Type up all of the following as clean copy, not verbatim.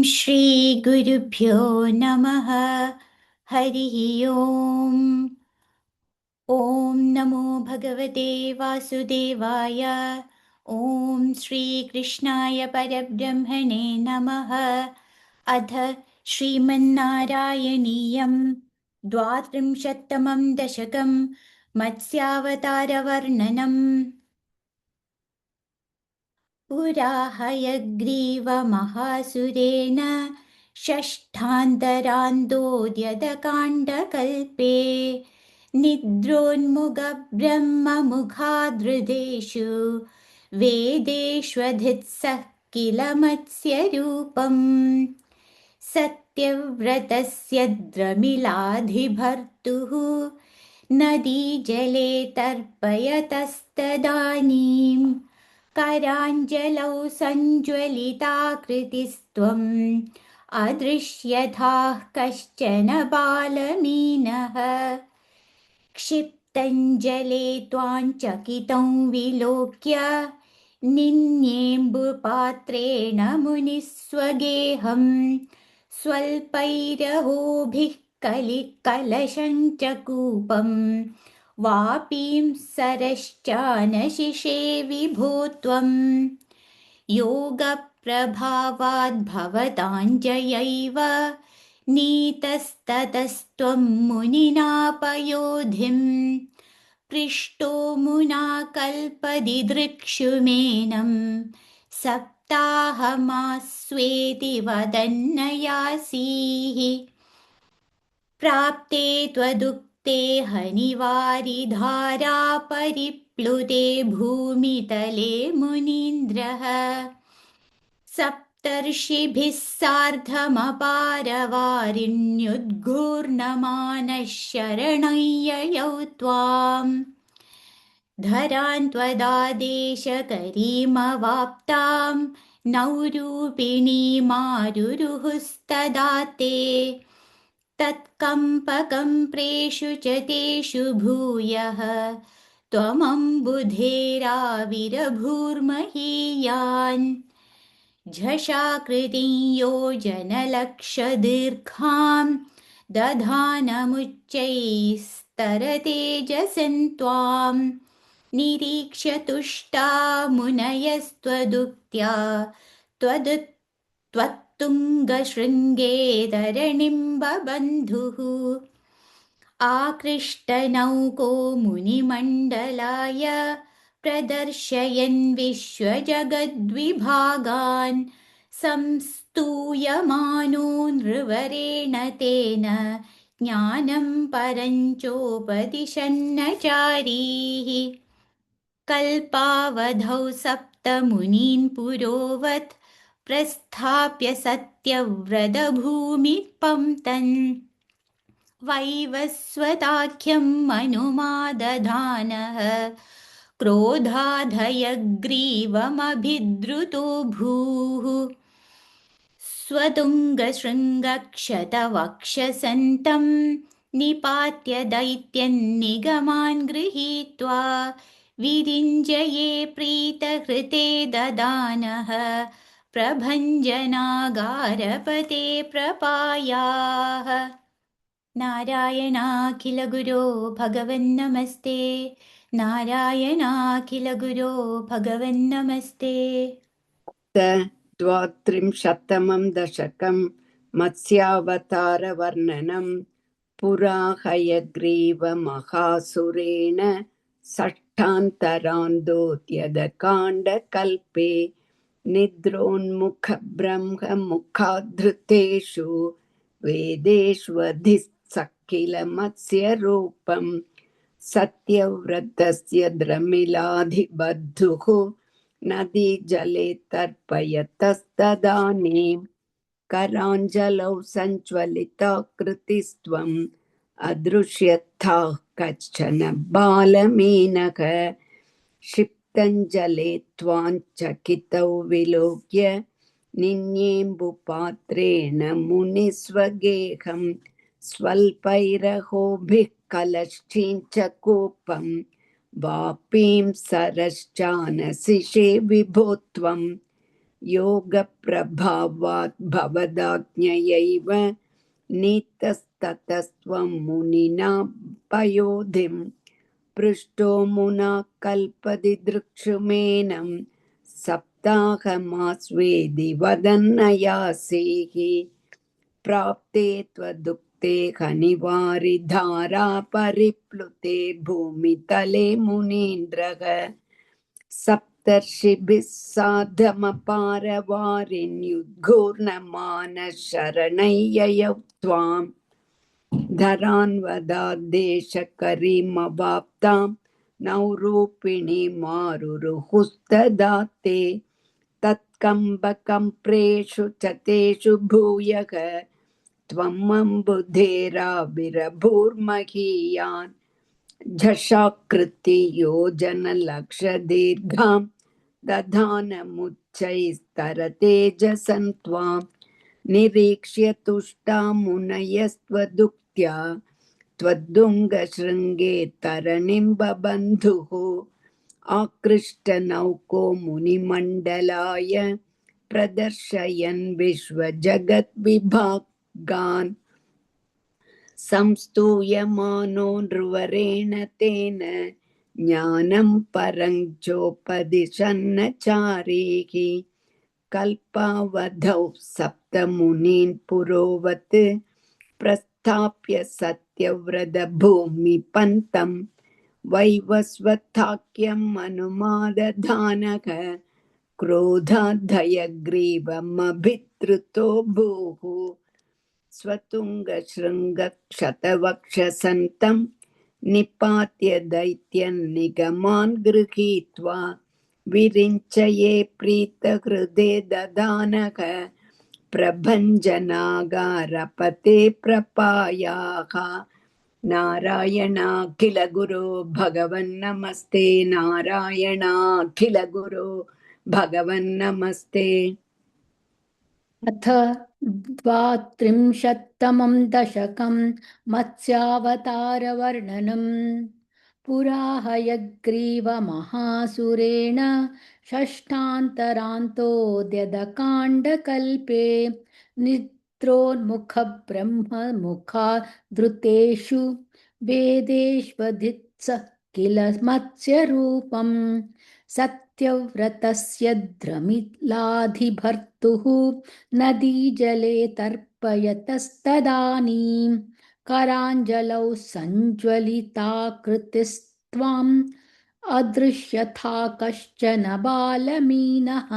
श्री गुरुभ्यो नमः। हरिः ओम्। ॐ नमो भगवते वासुदेवाय। ॐ श्रीकृष्णाय परब्रह्मणे नमः। अथ श्रीमन्नारायणीयं द्वात्रिंशत्तमं दशकं मत्स्यावतारवर्णनम्। पुरा हयग्रीवमहासुरेण षष्ठान्तरान्दोद्यतकाण्डकल्पे निद्रोन्मुखब्रह्ममुखादृदेषु वेदेष्वधित्सः किल मत्स्यरूपम् सत्यव्रतस्य द्रमिलाधिभर्तुः नदीजले तर्पयतस्तदानीम् कराञ्जलौ सञ्ज्वलिताकृतिस्त्वम् अदृश्यथाः कश्चन बालमीनः क्षिप्तञ्जले त्वाञ्चकितं विलोक्य निन्येम्बुपात्रेण मुनिस्वगेहं स्वल्पैरहोभिः कलशं च कूपं वापीं सरश्चानशिषे विभो त्वम् योगप्रभावाद्भवताञ्जयैव नीतस्ततस्त्वं मुनिना पयोधिं पृष्टो मुना कल्पदिदृक्षुमेनं सप्ताहमास्वेति वदन्नयासीः प्राप्ते त्वदुक्ते हनिवारिधारा परिप्लुते भूमितले मुनीन्द्रः सप्तर्षिभिः सार्धमपारवारिण्युद्घूर्णमानः शरणं ययौ त्वाम् धरान् त्वदादेशकरीमवाप्तां नौरूपिणीमारुरुहुस्तदा ते तत्कम्पकम्प्रेषु च तेषु भूयः त्वमम्बुधेराविरभूर्महीयान् झषाकृतिं योजनलक्षदीर्घां दधानमुच्चैस्तरतेजसं त्वां निरीक्ष्य तुष्टा मुनयस्त्वदुक्त्या त्वत्तुङ्गशृङ्गे बन्धुः आकृष्टनौको मुनिमण्डलाय प्रदर्शयन् विश्वजगद्विभागान् संस्तूयमानो नृवरेण तेन ज्ञानं परञ्चोपदिशन्नचारीः कल्पावधौ सप्तमुनीन् पुरोवत् प्रस्थाप्य सत्यव्रतभूमिपं तन् वैवस्वताख्यं मनुमादधानः क्रोधाधयग्रीवमभिद्रुतो भूः स्वतुङ्गशृङ्गक्षतवक्षसन्तं निपात्य दैत्यन्निगमान् गृहीत्वा विरिञ्जये प्रीतहृते ददानः प्रभञ्जनागारपते प्रपायाः नारायणाखिलगुरो भगवन्नमस्ते नारायणाखिलगुरो भगवन्नमस्ते। द्वात्रिंशत्तमं दशकं मत्स्यावतारवर्णनं पुरा हयग्रीवमहासुरेण षष्ठान्तरान्दोद्यतकाण्डकल्पे निद्रोन्मुखब्रह्ममुखाधृतेषु वेदेष्वधिः किल मत्स्यरूपं सत्यव्रतस्य द्रमिलाधिबद्धुः नदीजले तर्पयतस्तदानीं कराञ्जलौ सञ्ज्वलिताकृतिस्त्वम् अदृश्यथाः कश्चन बालमीनः क्षिप्तञ्जले त्वाञ्चकितौ विलोक्य निन्येम्बुपात्रेण मुनिस्वगेहं स्वल्पैरहोभिः कलश्चिञ्च कूपं वापीं सरश्चानसिषे विभो त्वम् योगप्रभावात् भवदाज्ञयैव नीतस्ततस्त्वं मुनिना पयोधिं पृष्टो मुना कल्पदि दृक्षुमेनं सप्ताहमास्वेदि वदन्नयासेः प्राप्ते त्वदुक्ते खनिवारिधारा परिप्लुते भूमितले मुनीन्द्रः सप्तर्षिभिः साधमपारवारिण्युद्घूर्णमानः शरणय्ययौ त्वाम् धरान्वदाद्देशकरीमवाप्तां नौरूपिणीमारुरुहुस्तदाते तत्कम्बकम्प्रेषु च तेषु भूयः त्वमम्बुधेराविरभूर्महीयान् झषाकृति योजनलक्षदीर्घां दधानमुच्चैस्तरतेजसं त्वां निरीक्ष्य तुष्टा मुनयस्त्वदुक्त्या त्वद्दुङ्गशृङ्गे तरणिं बबन्धुः आकृष्टनौको मुनिमण्डलाय प्रदर्शयन् विश्वजगद्विभागान् संस्तूयमानो नृवरेण तेन ज्ञानं परं चोपदिशन्नचारीः कल्पावधौ सप्तमुनीन् पुरोवत् प्रस्थाप्य सत्यव्रतभूमिपन्तं वैवस्वताख्यम् अनुमादधानः क्रोधाद्धयग्रीवमभिद्रुतो भूः स्वतुङ्गशृङ्गक्षतवक्षसन्तं निपात्य दैत्यन्निगमान् गृहीत्वा विरिञ्चये प्रीतहृदे ददानः प्रभञ्जनागारपते प्रपायाः नारायणाखिल गुरो भगवन्नमस्ते नारायणाखिल गुरो भगवन्नमस्ते अथ 32तमं दशकं मत्स्यावतारवर्णनम् पुरा हयग्रीवमहासुरेण षष्ठान्तरान्तोऽद्यदकाण्डकल्पे निद्रोन्मुखब्रह्ममुखादृतेषु वेदेष्वधित्सः किल मत्स्यरूपम् सत्यव्रतस्य द्रमिलाधिभर्तुः नदीजले तर्पयतस्तदानीं कराञ्जलौ सञ्ज्वलिताकृतिस्त्वाम् अदृश्यथा कश्चन बालमीनः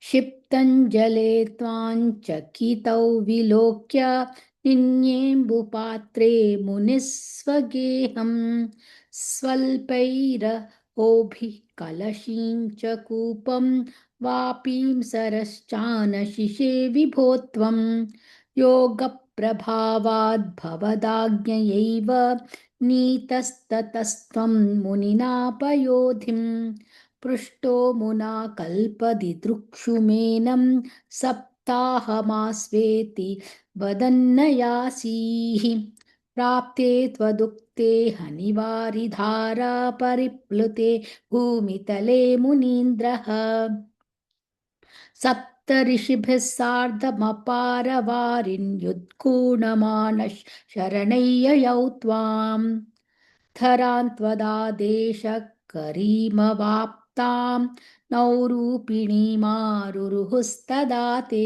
क्षिप्तञ्जले त्वाञ्चकितौ विलोक्य निन्येम्बुपात्रे मुनिस्वगेहं स्वल्पैरहोभिः कलशीं च कूपं वापीं सरश्चानशिषे विभो त्वं योगप्रभावाद्भवदाज्ञयैव नीतस्ततस्त्वं मुनिना पयोधिं पृष्टो मुना कल्पदि दृक्षुमेनं सप्ताहमास्वेति वदन्नयासीः प्राप्ते त्वदुक्ते हनिवारिधारा परिप्लुते भूमितले मुनीन्द्रः सप्तऋषिभिः सार्धमपारवारिण्युद्गूढमानः शरणय्ययौ त्वाम् धरान्त्वदादेशकरीमवाप्तां नौरूपिणीमारुरुहुस्तदा ते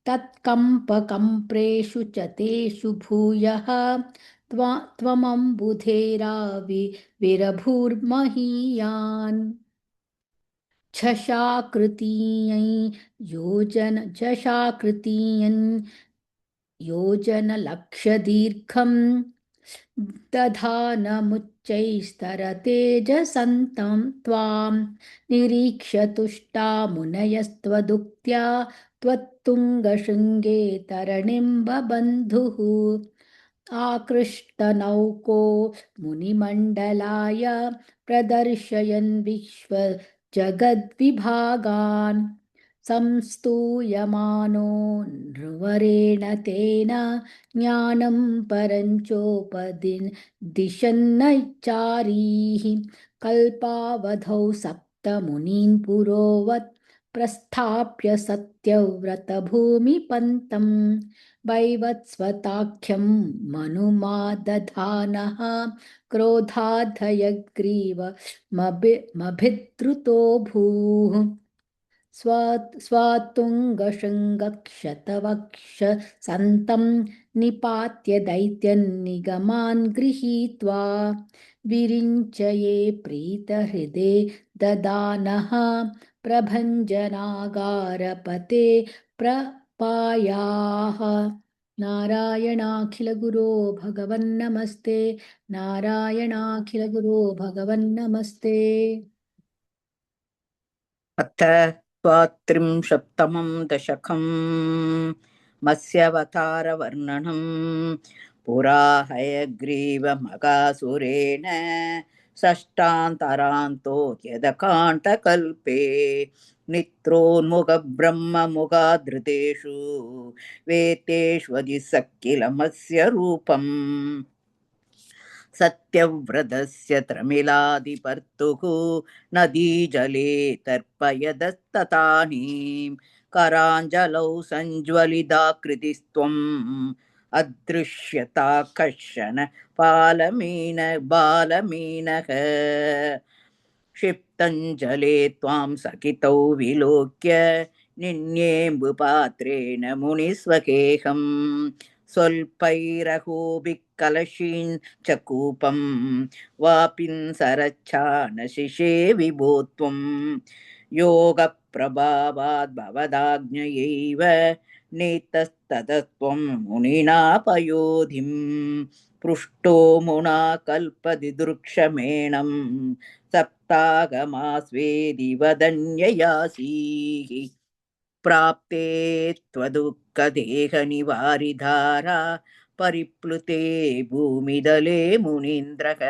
तत्कम्पकम्प्रेषु च तेषु भूयः त्वमम्बुधेराविरभूर्महीयान् झषाकृतीयन् योजनलक्षदीर्घम् दधानमुच्चैस्तरतेजसन्तं त्वां निरीक्ष्य तुष्टा मुनयस्त्वदुक्त्या त्वत्तुङ्गशृङ्गे तरणिं बबन्धुः आकृष्टनौको मुनिमण्डलाय प्रदर्शयन् विश्वजगद्विभागान् संस्तूयमानो नृवरेण तेन ज्ञानं परञ्चोपदिशन्नचारीः कल्पावधौ सप्तमुनीन् पुरोवत् प्रस्थाप्य सत्यव्रतभूमिपन्तं वैवत्स्वताख्यं मनुमादधानः क्रोधाधयग्रीवमभिद्रुतो स्वातुङ्गशृङ्गक्षतवक्षसन्तं निपात्य दैत्यन्निगमान् गृहीत्वा विरिञ्चये प्रीतहृदे ददानः प्रभञ्जनागारपते प्रपायाः नारायणाखिलगुरो भगवन्नमस्ते नारायणाखिलगुरो भगवन्नमस्ते अथ त्वात्रिंशत्तमं दशकं मत्स्यावतारवर्णनं पुरा हयग्रीवमगासुरेण षष्ठान्तरान्तो यदकाण्डकल्पे नित्रोन्मुखब्रह्ममुखाधृतेषु वेत्तेष्वधिसक्किलमस्य रूपम् सत्यव्रतस्य त्रमिलादिपर्तुः नदीजले तर्पयदस्ततानीं कराञ्जलौ सञ्ज्वलिताकृतिस्त्वम् अदृश्यता कश्चन बालमीनः क्षिप्तञ्जले त्वां सकितौ विलोक्य निन्येऽम्बुपात्रेण मुनिस्वकेहं स्वल्पैरहोभिः कलशीं च कूपं वापिंसरच्छानशिषे विभो त्वं योगप्रभावाद् भवदाज्ञयैव नीतस्ततस्त्वं मुनिना पयोधिं पृष्टो मुना कल्पदिदृक्षमेणं सप्तागमास्वेदि वदन्ययासीः प्राप्ते त्वदुःखदेहनिवारिधारा परिप्लुते भूमिदले मुनीन्द्रः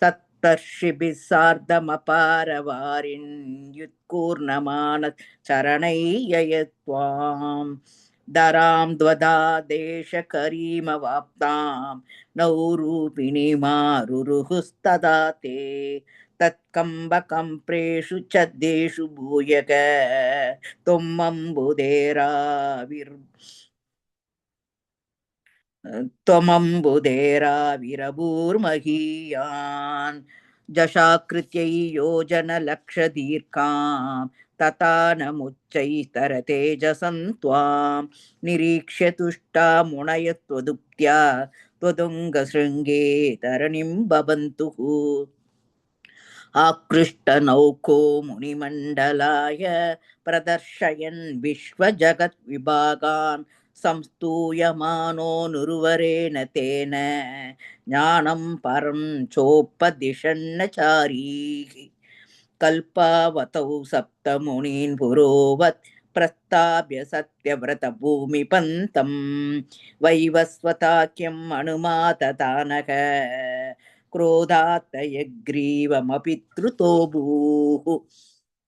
सप्तर्षिभिः सार्धमपारवारिन्युत्कूर्णमानचरणैः दरां द्वदादेशकरीमवाप्तां नौरूपिणीमारुरुहुस्तदा ते तत्कम्बकम्प्रेषु च देषु भूयक त्वमम्बुधेराविरभूर्महीयान् जशाकृत्यै योजनलक्षदीर्घां तथा नमुच्चैस्तरतेजसं त्वां निरीक्ष्य तुष्टा मुनय त्वदुक्त्या त्वदुङ्गशृङ्गे तरणिं भवन्तुः आकृष्टनौको मुनिमण्डलाय प्रदर्शयन् विश्वजगद्विभागान् संस्तूयमानोऽनुर्वरेण तेन ज्ञानं परं चोपदिशन्नचारीः कल्पावतौ सप्तमुनीन् पुरोवत् प्रस्ताभ्य सत्यव्रतभूमिपन्तं वैवस्वताख्यम् अनुमाततानः क्रोधात्तयग्रीवमपि धृतोऽभूः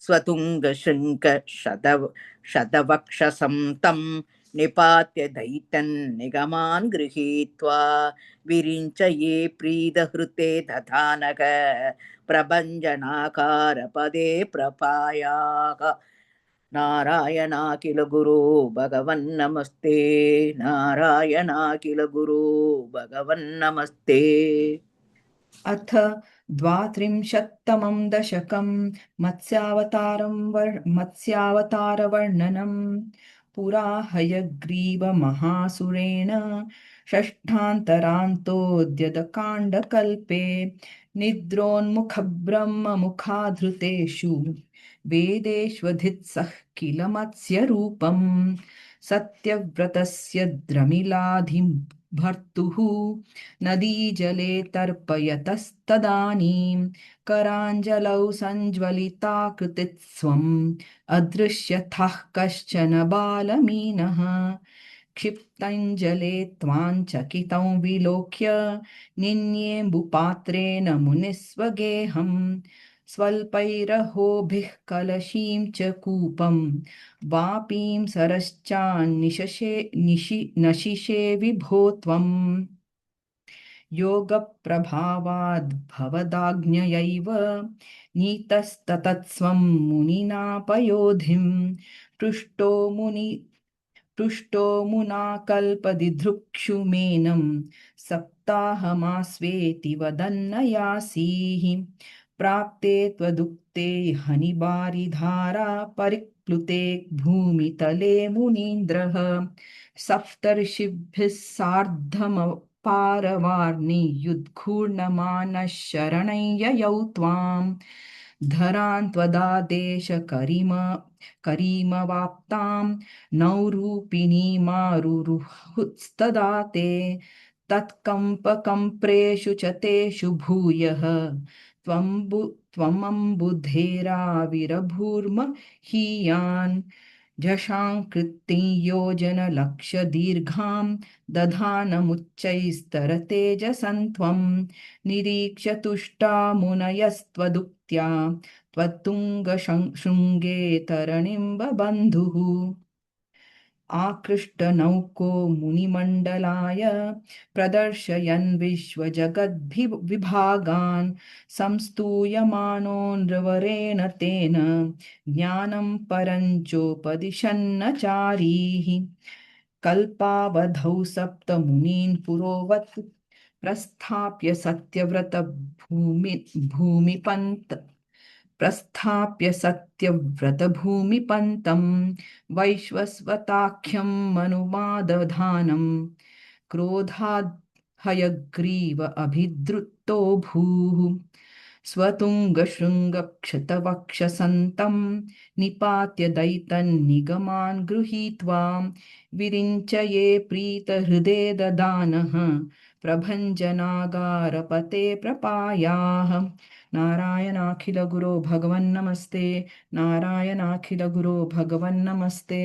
स्वतुङ्गशृङ्गशतवक्षसं तं निपात्य दैत्यन्निगमान् गृहीत्वा विरिञ्चये प्रीतहृते दधानः प्रभञ्जनाकारपदे प्रपायाः नारायणाखिल गुरो भगवन्नमस्ते नारायणाखिल गुरो भगवन्नमस्ते अथ द्वात्रिंशत्तमं दशकं मत्स्यावतारवर्णनं पुरा हयग्रीवमहासुरेण षष्ठान्तरान्तोऽद्यतकाण्डकल्पे निद्रोन्मुखब्रह्ममुखाधृतेषु वेदेष्वधित्सः किल मत्स्यरूपं सत्यव्रतस्य द्रमिलाधिं भर्तुः नदीजले तर्पयतस्तदानीं कराञ्जलौ सञ्ज्वलिताकृतिस्त्वम् अदृश्यथः कश्चन बालमीनः क्षिप्तञ्जले त्वाञ्चकितं विलोक्य निन्येऽम्बुपात्रेण मुनिस्वगेहं स्वल्पैरहोभिः कलशीं च कूपं वापीं सरश्चान्निशशे नशिषे विभो त्वम् योगप्रभावाद्भवदाज्ञयैव नीतस्ततत्स्वं मुनिना पयोधिं पृष्टो मुना कल्पदिधृक्षुमेनं सप्ताहमास्वेति वदन्न यासीः प्राप्ते त्वदुक्ते हनिबारिधारा परिप्लुते भूमितले मुनीन्द्रः सप्तर्षिभिः सार्धमपारवार्णियुद्घूर्णमानः शरणै ययौ त्वाम् धरान् त्वदादेश करीमवाप्तां नौरूपिणीमारुरुहुस्तदा ते तत्कम्पकम्प्रेषु च तेषु भूयः त्वमम्बुधेराविरभूर्म हीयान् झषाङ्कृतिं योजनलक्षदीर्घां दधानमुच्चैस्तरतेजसन्त्वं निरीक्ष्य तुष्टा मुनयस्त्वदुक्त्या त्वत्तुङ्गशृङ्गे तरणिं बबन्धुः आकृष्टनौको मुनिमण्डलाय प्रदर्शयन् विश्वजगद्विभागान् संस्तूयमानो नृवरेण तेन ज्ञानं परञ्चोपदिशन्नचारीः कल्पावधौ सप्तमुनीन् पुरोवत् प्रस्थाप्य सत्यव्रतभूमिपन्तं वैश्वस्वताख्यं मनुमादधानं क्रोधाद् हयग्रीव अभिद्रुतो भूः स्वतुङ्गशृङ्गक्षतवक्षसन्तं निपात्य दैतन्निगमान् गृहीत्वा विरिञ्चये प्रीतहृदे ददानः प्रभञ्जनागारपते प्रपायाः नारायणाखिलगुरो भगवन्नमस्ते नारायणाखिलगुरो भगवन्नमस्ते